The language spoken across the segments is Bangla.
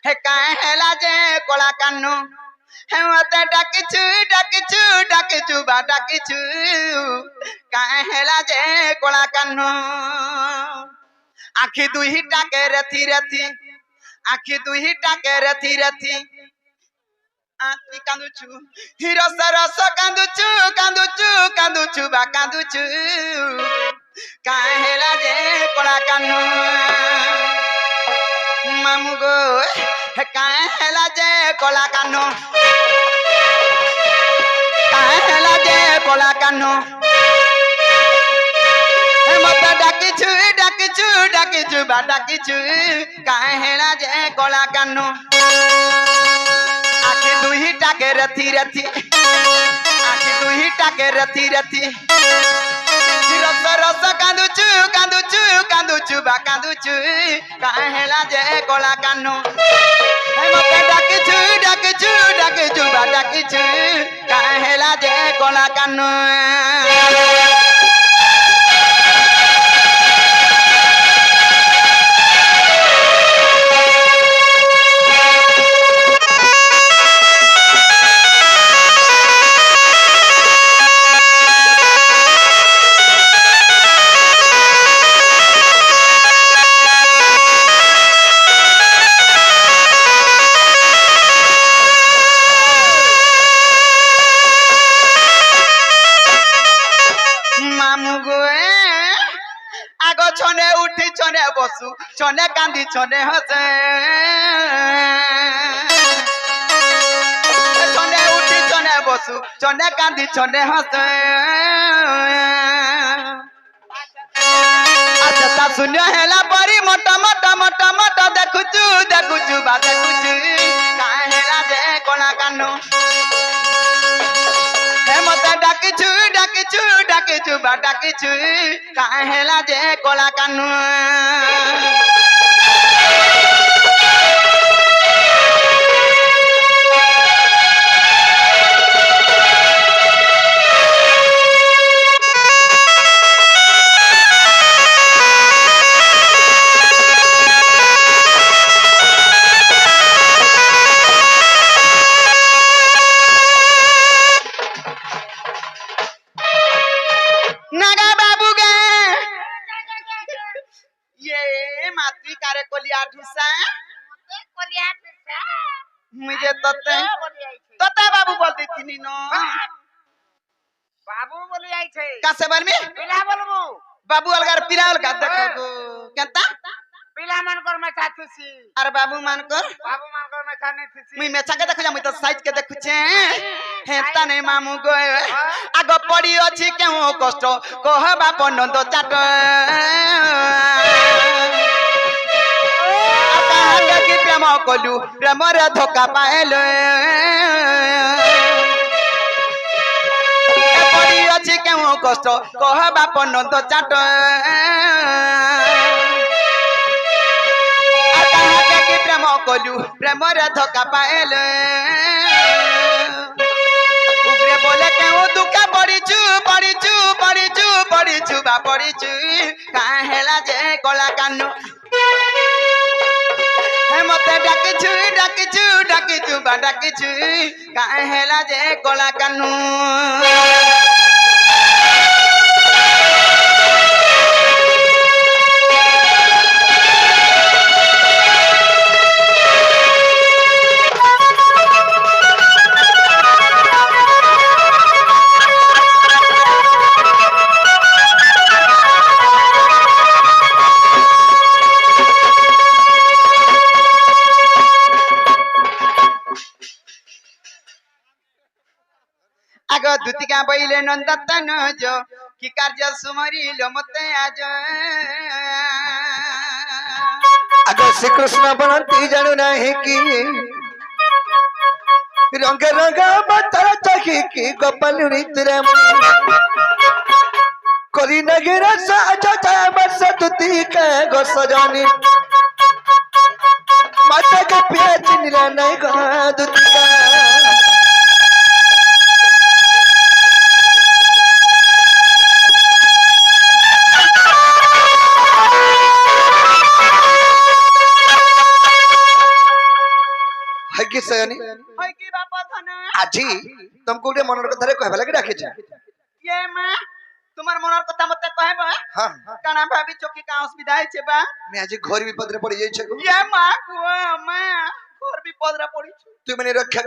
हे काहेला जे कोला कानो हे मते डाकिचु डाकिचु डाकिचु बा डाकिचु काहेला जे कोला कानो आखि दुहिटा के रथी रथी आखि दुहिटा के रथी रथी आखि कांदुचु हिरो सरस कांदुचु कांदुचु कांदुचु बा कांदुचु काहेला जे कोला कानो मामू गो काहेला जे कोला कानो काहेला जे कोला कानो मत डाकिचु डाकिचु डाकिचु बा डाकिचु काहेला जे कोला कानो आखि दुहिटा के रथी रथी आखि दुहिटा के रथी रथी रस रस कांदुचु कांदुचु कांदुचु बा कांदुचु काहेला जे कोला कानो मते डाकिचु डाकिचु डाकिचु बा डाकिचु काहेला जे कोला कानो छने उठी छने बसु छने कांदी छने हसे छने उठी छने बसु छने कांदी छने हसे अच्छा ता सुनियो हेला परी मोटा मोटा मोटा मोटा देखुचु देखुचु बा देखुचु काहेला जे कोला कानो मते डाकिचु डाकिचु डाकिचु बा डाकिचु काहेला जे कोला कानो मुझे तते तते बाबू बोल दी थी नो बाबू बोली आई छे कासे बार में पिला बोलबू बाबू अलगार पिराल का देखो केता पिला मन कर मैं छातीसी अरे बाबू मान कर मैं छाने थीसी मुई मेचा के देखु जा मुई तो साइज के देखु छे हेता ने मामू गो आगो पड़ी अछि केहू कष्ट कहबा पनंद चाट प्रेम कलु प्रेम रे धोखा पाएलो पड़ी अछि केहू कष्ट कहबा पनंद चाट प्रेम कलु प्रेम रे धोखा पाएलो उगरे बोले केहू दुखा पड़ीचु पड़ीचु पड़ीचु पड़ीचु बा पड़ीचु काहेला जे कोला कानो मते डाकिचु डाकिचु डाकिचु बा डाकिचु काहेला जे कोला कानो आगो दुतिका बैले नंदतन जो कि कार्य सुमरिलो मते आज आगो श्री कृष्ण बनती जानू नहीं कि रंग रंग बतर चखी की गोपाल रीतरे करी नगेरा साजा जाय बस दुती के गो सजानी माता के पिया चिनिला नहीं गा दुती का হয় কি সয়নি হয় কি বাপা ধন আজি তোমাকে গোটে মনের কথা কহবা লাগি ডাকিছে ইয়ে মা তোমার মনের কথা মতে কহব হ্যাঁ কানা ভাবিছ কি কা অসুবিধা হইছে বা আমি আজি ঘর বিপদরে পড়ি যাইছে গো ইয়ে মা গো মা ঘর বিপদরে পড়িছু তুই মানে রক্ষা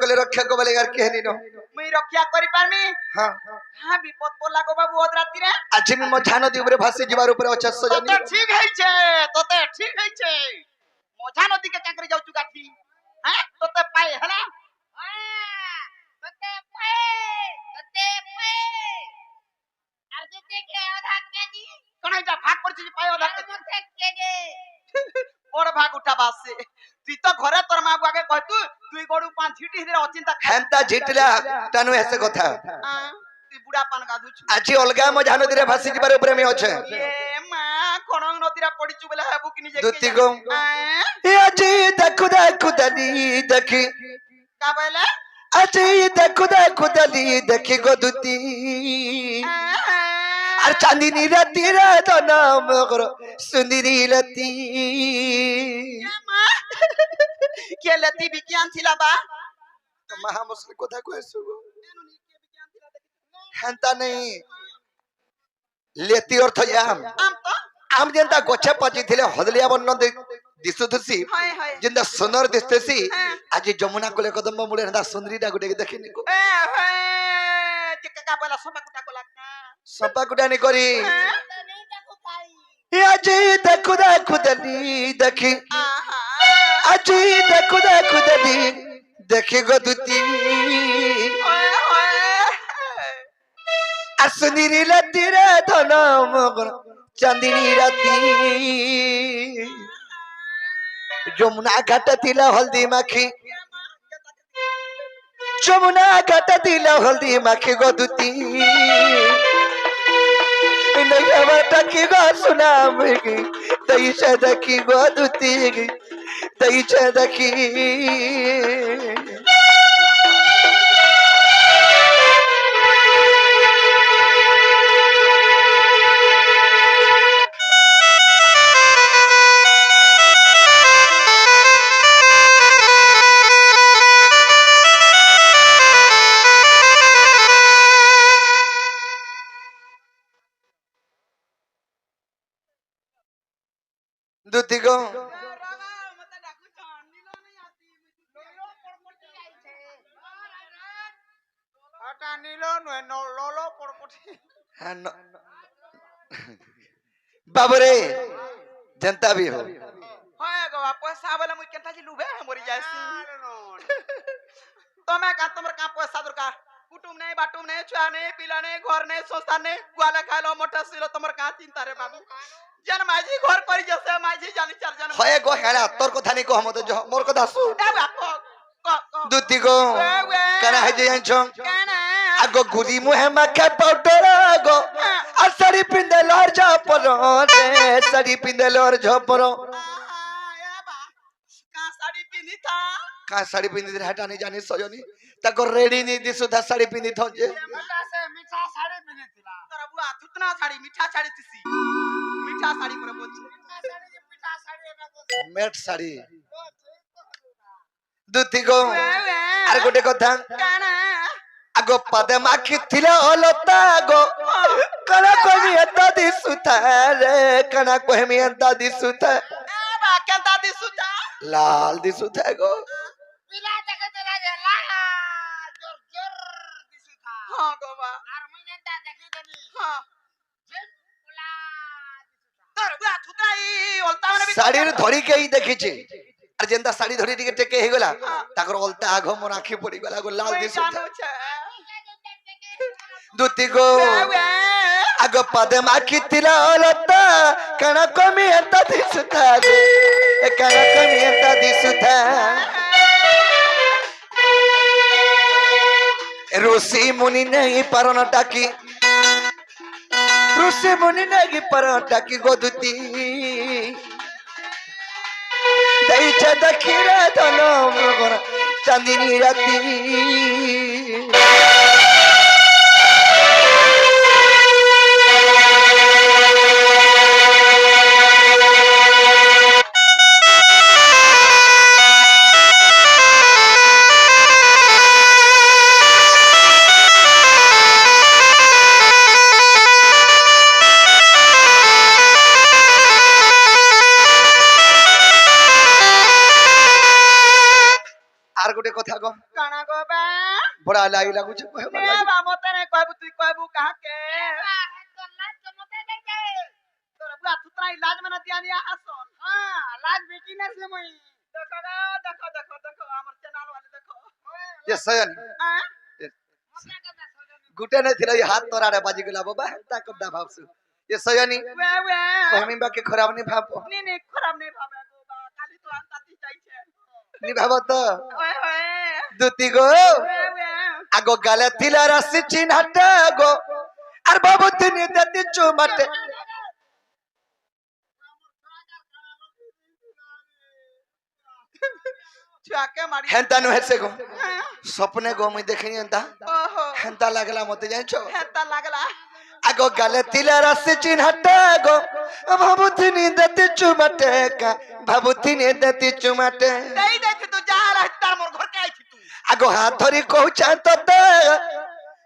কবলে আর কেহনি ন মুই রক্ষা করি পারমি হ্যাঁ হ্যাঁ বিপদ পড়লা গো বাবু ওদ রাতিরে আজি আমি মঝা নদী উপরে ভাসি যাবার উপরে অছে সজনি তোতে ঠিক হইছে তোতে ঠিক হইছে মজা নদীকে চাকরি যাউছু গাঠি হ্যাঁ তোতে পাই হলা তোতে পায়ে আর দিতে কে আধা কেজি কোন এটা ভাগ করছিস পাই ওদা আর মধ্যে কেজি বড় ভাগ উঠা বাসে তুই তো ঘরে তোর মা আগে কই তুই গড়ু পাঁচ ছিটি হিরে অচিন্তা হেনতা ঝিটলা টানু এসে কথা তুই বুড়া পান গাধুছু আজি অলগা মঝা নদীরে ভাসি যাবার উপরে আমি অছে এ মা খড়ং নদীরা পড়িছু বলে হাবু কি নিজে দুতি গো এ আজি দেখু দানি দেখি কা বলে আজি দেখু দানি দেখি গো দুতি আর চাঁদিনী রাতি রে তো নাম কর সুন্দরী লতি কে লতি বিজ্ঞান ছিলা বা মহা মুশকিল কথা কইছু গো হেনতা নেই লেতি অর্থ আম আম তো আম যেনতা গছে পাচি থিলে হদলিয়া বন্ন দিশুথুসি হায় হায় যেনতা সুন্দর দিশতেছি হ্যাঁ। আজি যমুনা কোলে কদম্ব মুড়ে হেনতা সুন্দরীটা গুটে দেখিনি গো এ হে চিকা কা বলা সবা কুটা কোলা কা সপা কুটানি করি তো নেই দেখো খাই এ আজি দেখু দানি দেখি আহা আজি দেখু দানি দেখি গো দুতি ওয়ে ওয়ে আর সুন্দরী লতি রে ধনম চাঁদিনী রাতি যমুনা ঘাটা দিলা হলদি মাখি যমুনা ঘাটা দিলা হলদি মাখি গো দুতি নয়বাটা কি গো সুনাম কি তৈছে দেখি গো দুতি তৈছে দেখি দুতি গো মতে ডাকুছ নিলো নাই আতি লোলো পড়পড়ি আইছে ওটা নিল নয় লোলো পড়পড়ি হ্যাঁ, বাবরে जनता भी हो হয় গো পয়সা বলে মুই কেনতা জি লুবে মরি যাইছি তুমি কা তোমার কা পয়সা দরকার কুটুম নেই বাটুম নেই ছুয়া নেই পিলা নেই ঘর নেই সংস্থা নেই গুয়ালে খাইলো মোটা ছিল তোমার কা চিন্তা রে বাবু জান মাঝি ঘর করি যাচ্ছে মাঝি জানি চার জন হয় গো হেলা তোর কথা নি কো মতে जो मोर কথা সু এ বাপ দুতি গো কানা হাই যাই ছং কেন আগো গুলি মুহে মাখে পাউডার আগো আর সাড়ি পিন্দে লর ঝপর রে সাড়ি পিন্দে লর ঝপর কা শাড়ি পিনি থা কা সাড়ি পিন্দে হাটা নি জানি সজনি তাকো রেডি নি দিসু দা সাড়ি পিন্দে থ যে মিঠা সে মিঠা শাড়ি পিনেছিলা তোরা বুয়া থুতনা শাড়ি মিঠা শাড়ি তিসি মিঠা শাড়ি পরে বলছি মিঠা শাড়ি এটা বলছে মেট সাড়ি ঠিক তো হলো না দুতি গো আর গোটে কথা কেন আগো পাদে মাখি থিলে অলতা গো কনা কমি এতা দিসুতা রে কনা কমি এতা দিসুতা এ বা কেনতা দিসুতা লাল দিসুতা গো পিলা দেখে চলা যে লা জোর জোর দিছি থা হ্যাঁ গো বা আর মুই নেতা দেখি দেনি হ্যাঁ জিন পোলা দিছি থা তোর বুয়া থুতরাই ওলতা মানে শাড়ির ধরি কেই দেখিছে আর যেনতা শাড়ি ধরি টিকে টেকে হই গলা তাকর অলতা আঘ মোর আখি পড়ি গলা গো লাল দিসুতা দুতি গো আগো পাদে মাখি থিলে অলতা কনা কমি এতা দিসুতা রে কনা কমি এতা দিসুতা ऋषि मुनि नहीं परन टाकी ऋषि मुनि नहीं परन टाकी गोदुती दैचे दखिरा धनो मगर चांदनी राती গোটে কথা গো কানা গো বে বড়া লাগি লাগুছে নে বা মতে নে কইবু তুই কইবু কাকে তো লাজ তো মতে দেই দে তোর বুয়া তুতরা ইলাজ में न दिया निया हसन লাজ বেটি না সে মই देखो रे देखो देखो देखो हमर चैनल वाले देखो ये सयन हां মতে কথা সজন गुटे नहीं थिला ये हाथ तोरारे बाजी गेला बाबा ता कब दा भावसु ये सयनी वे वे कहमी बाकी खराब नहीं भाव नी खराब नहीं भावे गो बा काली तो हम ताती जाई छे नहीं भाव तो ओए ओए दुती गो वे वे आगो गाले थिला राशि चिन्हट गो আর বাবু তিনি দেতি চুমাটে छुआके मारी হেনতা নো হেসে গো স্বপ্নে গো মুই দেখিনি হেনতা ओहो হেনতা লাগলা মতে জানছো हेता लागला আগো গালে তিলা রাশি চিনহাট গো ভাবুথিনি দেতি চুমাটে কা ভাবুথিনি দেতি চুমাটে দেই দে तू जा रहा तार मोर घर के आई थी तू আগো হাত ধরি কহুচা ততে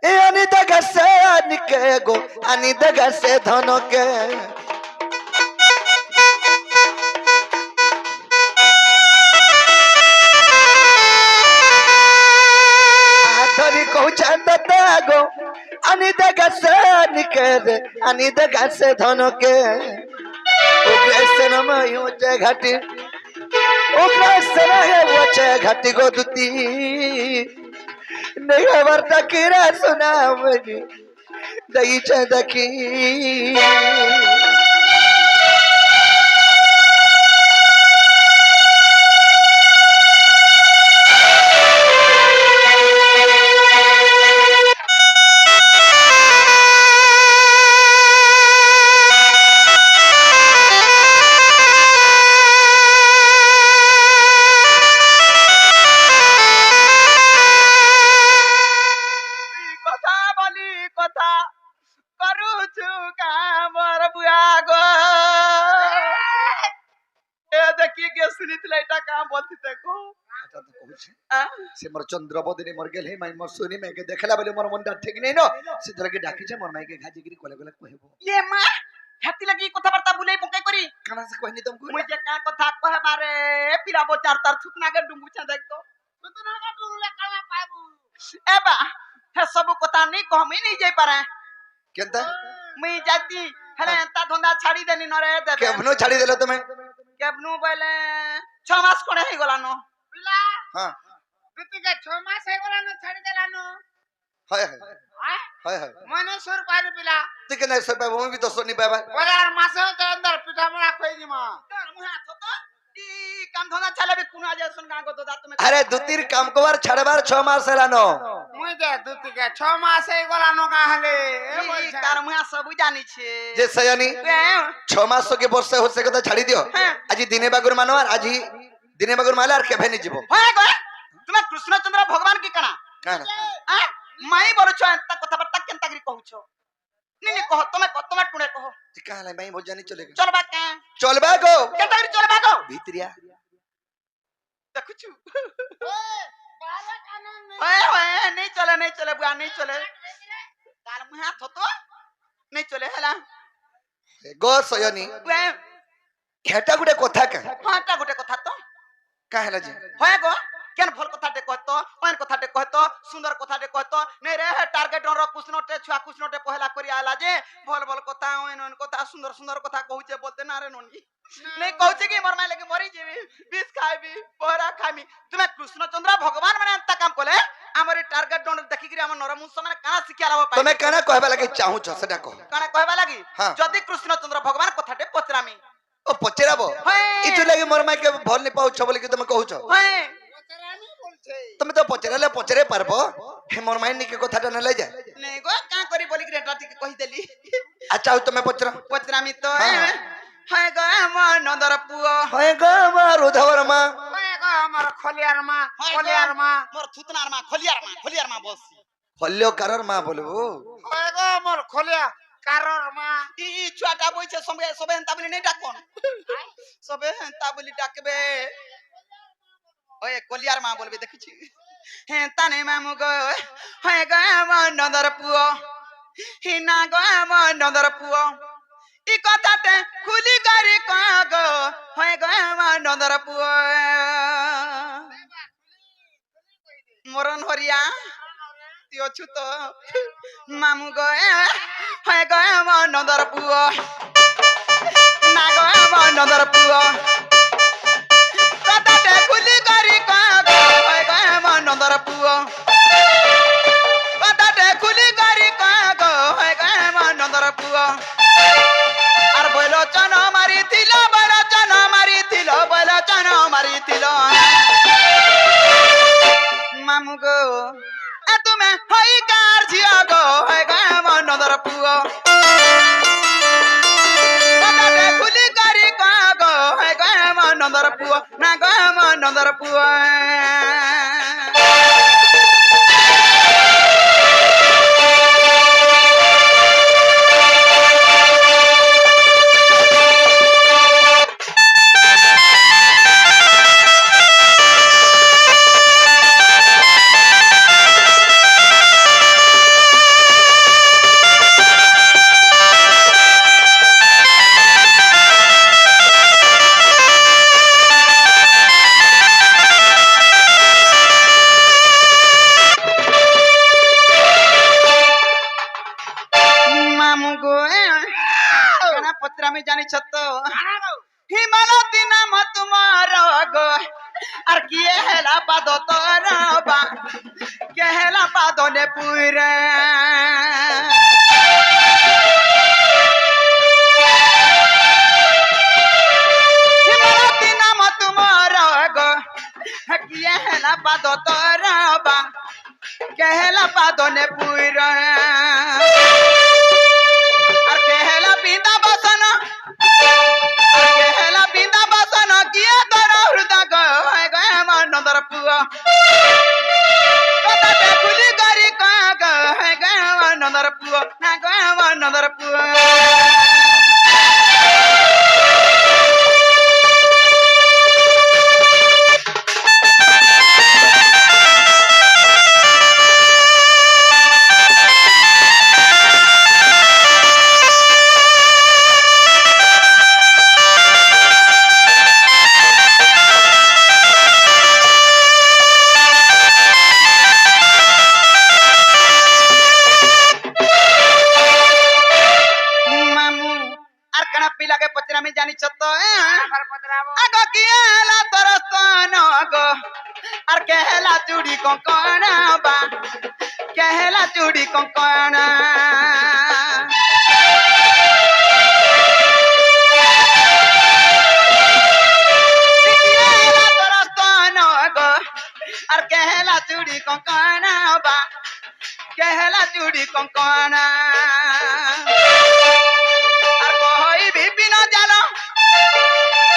এ আনি দেগাসে আনিকে গো আনি দেগাসে ধনকে হাত ধরি কহুচা ততে গো আনি দেগাসে আনিকে রে আনি দেগাসে ধনকে উগ্রেসন ময়ুচে ঘাটি উগ্রেসন হেউচে ঘাটি গো দুতি नहीं खबर तकीरा सुना मुझे दही चदकी কথা বলি কথা করুছু কামর বুয়া গো এ দেখি কে শুনিতলে এটা কাম বলতি দেখো এটা তো কইছে সে মোর চন্দ্রবদনে মোর গেল হে মাই মোর সুনি মেকে দেখলা বলে মোর মনটা ঠিক নেই ন সে ধরকে ডাকিছে মোর মাইকে ঘাজিগিরি কলে কলে কইবো ये मां হাতি লাগি কথাবার্তা বুলাই পকাই করি কানা সে কইনি তুমকো মুই যে কা কথা কহবারে পিরাবো চার তার ছুকনাগে ডুঙ্গুছা দেখতো তুই না ডুলে কালা পাইবু এবা হে সব কথা নি কমি নি যাই পারে কেনতা মুই যাতি হেলে তা ধন্দা ছাড়ি দেনি নরে দেবে কেবনো ছাড়ি দেলো তুমি কেবনু বলে 6 মাস করে হই গলা নো পিলা হ্যাঁ তুই কে 6 মাস হই গলা না ছাড়ি দেলানো হয় হয় হ্যাঁ হয় হয় মনে সুর পানি পিলা তুই কেন সব পাবো আমি তো শুনি পাবা বজার মাসে তো अंदर পিঠা মরা কই দিমা কার মুহা তো ই কাম ধন্দা চালাবে কোন আজ শুন গা গো দা তুমি আরে দুতির কাম কবার ছাড়বার 6 মাস এলানো মুই দে দুতি কে 6 মাস হই গলা নো কাহলে এ ই বলছে কার মুহা সব জানিছে যে সয়ানি এ 6 মাস কে বর্ষে হচ্ছে কথা ছাড়ি দিও হ্যাঁ। আজি দিনে বাগুর মানো আর আজি দিনে বাগুর মালে আর কেভে নি যাব হয় গো তুমি কৃষ্ণচন্দ্র ভগবান কি কানা কানা আ মাই বলছো তা কথাবার্তা কেনতা করি কହୁছো নি নি কহ তুমি টুনে কহ তুই কালে মাই ভজানি চলে গেল চলবা কে চলবা গো কেনতা করি চলবা গো ভিতরিয়া দেখুছু বারে কানন ওয়ে नहीं चले बुआ नहीं चले काल मुहा थतो नहीं चले हला গো সয়ানি वे খেটা গুটে কথা কা हाटा गोटे कथा तो কা হেলা যে होय गो केन भल कथाटे कहतो ओन कथाटे कहतो सुंदर कथाटे कहतो नहीं रे टारगेट रो कुछनोटे छुआ कुछनोटे पहला करी आला जे भल भल कथा ओन कथा सुंदर सुंदर कथा कहूचे बोलते ना रे नोनी नहीं कहूचे कि मोर माय लगे मरी जेबी विष खाइबी पोहरा खाइबी तुमे कृष्णचंद्र भगवान माने अंता काम कोले हमर टारगेट डोंट देखि कि हमर नरमुंस माने काना शिक्षा लाव पाइ তুমি কানা কহবা লাগি চাহু ছ সেটা কহ काना कहबा लागी हाँ। जदि कृष्णचंद्र भगवान कथाटे पचरामी ও পচরাবো হ্যাঁ। ইতু লাগি মোর মাইকে ভাল নি পাউছ বলি কি তুমি কহুছ হয় বতরানি বলছে তুমি তো পচরালে পচরে পারবো হে মোর মাই নি কে কথাটা না লাই যায় नहीं गो का करी बोली कि रेटा टिके कहि देली আচ্ছা তুমি পচরা पचरामी तो हाँ। हाय गो हमर नंदर पुओ হয় গো আমার উধবর মা ওই গো আমার খলিয়ার মা খলিয়ার মা मोर थुतनार मा खलियार मा बस হল্য কারর মা বলবো ওই গো আমার খলিয়া কারর মা ई छुआटा বইছে সবে সবে হেনতা বলি নাই ডাকন সবে হেনতা বলি ডাকবে ওই কলিয়ার মা বলবে দেখিছি হেনতা নে মামু গো হায় গো আমার নন্দর পুओ হিনা গো আমার নন্দর পুओ ই কথাতে খুলি করি কগো হায় গো আমার নন্দর পুओ করন হরিয়া তুই অছু তো মামু গয়ে হয় গয়ে আমার নদর পুয় না গয়ে আমার নদর পুয় কথাতে খুলি করি কয় হয় গয়ে আমার নদর পুয় কথাতে খুলি করি কয় হয় গয়ে আমার নদর পুয় আর বৈলোচন মারিছিল বৈলোচন মারিছিল বৈলোচন মারিছিল মামু গো এ তুমি হই কার ঝিও গো হয় গো আমার নদর পুয় কথাতে খুলি করি গো হয় গো আমার নদর পুয় না গো আমার নদর পুয় মামু গো কেনা পত্র আমি জানিছ তো হিমালতি নাম তোমার গো আর কি হেলা পাদ তোর বা কে হেলা পাদ নে পুরে হিমালতি নাম তোমার গো কি হেলা পাদ তোর বা কে হেলা পাদ নে পুরে আর কেহেলা পিতা বাসন আর কেহেলা পিতা বাসন কিয়ে তোর হৃদয় গয় গয় আমার নদর পুয় কথাতে খুলি করি গয় গয় আমার নদর পুয় না গয় আমার নদর পুয় মামু আর কেন পিলাকে পচরা আমি জানিছ তো আগ কি হেলা তোর স্তন গো আর কেহেলা চুড়ি কঙ্কণ বা কেহেলা চুড়ি কঙ্কণ কেহেলা তোর স্তন গো আর কেহেলা চুড়ি কঙ্কণ বা কেহেলা চুড়ি কঙ্কণ আর কহই বিপিন জাল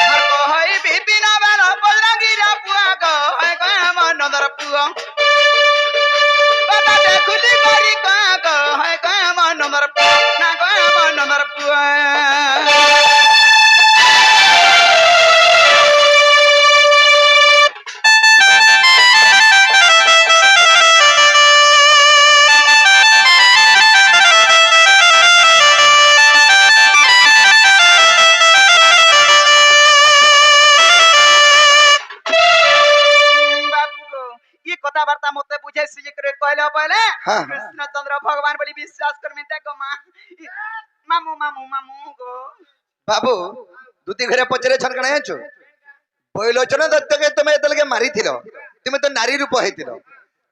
আর কহই বিপিন বাল বজরঙ্গীরা পুয়া গো হয় গো আমার নদর পুয় কথাতে খুলি করি গো হয় গো আমার নদর পুয় না গো আমার নদর পুয় কথাবার্তা মতে বুঝে সুঝে করে কইলে বলে হ্যাঁ। কৃষ্ণচন্দ্র ভগবান বলি বিশ্বাস করমি দেখো মা মামু মামু মামু গো বাবু দুটি ঘরে পচরে ছনকଣା আছো বৈলোচন দত্তকে তুমি এতলকে মারিছিল তুমি তো নারী রূপ হইছিল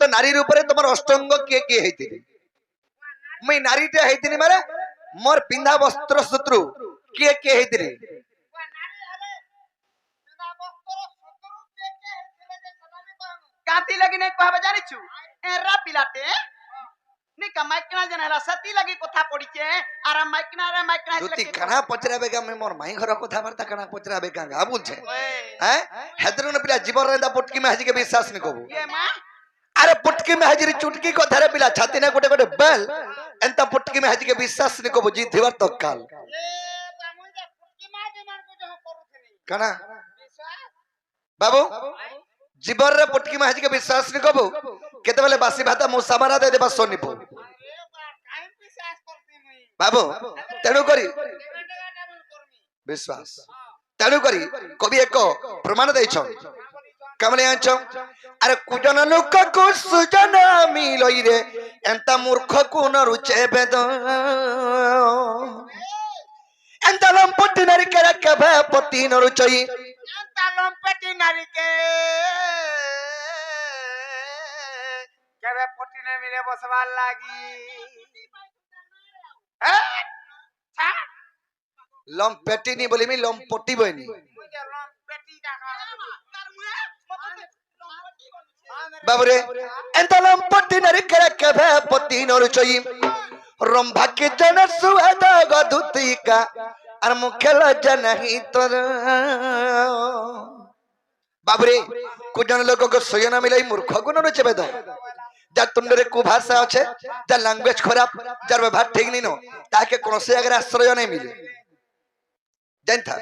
তো নারী রূপরে তোমার অষ্টঙ্গ কে কে হইতিলি মুই নারীতে হইতিনি মানে মোর পিন্ধা বস্ত্র শত্রু কে কে হইতিলি কাতি লাগি নাই কহবা জানিছু এরা পিলাতে নিকা মাইকনা জেনেলা সতি লাগি কথা পড়িছে আর মাইকনা দুটি কানা পচরাবে গা আমি মোর মাই ঘর কথা বার্তা কানা পচরাবে গা গা বলছে হ্যাঁ হেদরুন পিলা জীবন রেন্দা পটকি মে হাজিকে বিশ্বাস নি কবু এ মা अरे पुटकी में हाजिरी चुटकी को धरे पिला छाती ने गोटे गोटे बेल एंता पुटकी में हाजी के विश्वास ने को बुझी थिवर तो काल कना बाबू जीवन रे पुटकी में हाजी के विश्वास ने को केते बेले बासी भाता मु सामारा दे देबा सोनी पो बाबू तेनु करी विश्वास तेनु करी कवि एक प्रमाण दै छ कमले आंचो अरे कुजन लोक को सुजन मिलई रे एंता मूर्ख को न रुचे बेद एंता लंपट नारी के कभे पति न रुचई एंता लंपेटी नारी के केबे पटी ने मिले बसवार लागी लंपेटी नहीं बोली मी लंपटी बनी लंपेटी डाका बाबरे एंता लंपट नारी के कभे पति न रुचई रंभा के जन सुहाद गधुतिका और मुखेल जनही तर बाबरे कुजन लोक को सोयन मिलाई मूर्ख गुण रुचे बेद जार तुंडरे कुभाषा अच्छे जार लैंग्वेज खराब जार व्यवहार ठीक नहीं नो ताके कौन से अगर आश्रय नहीं मिले जानता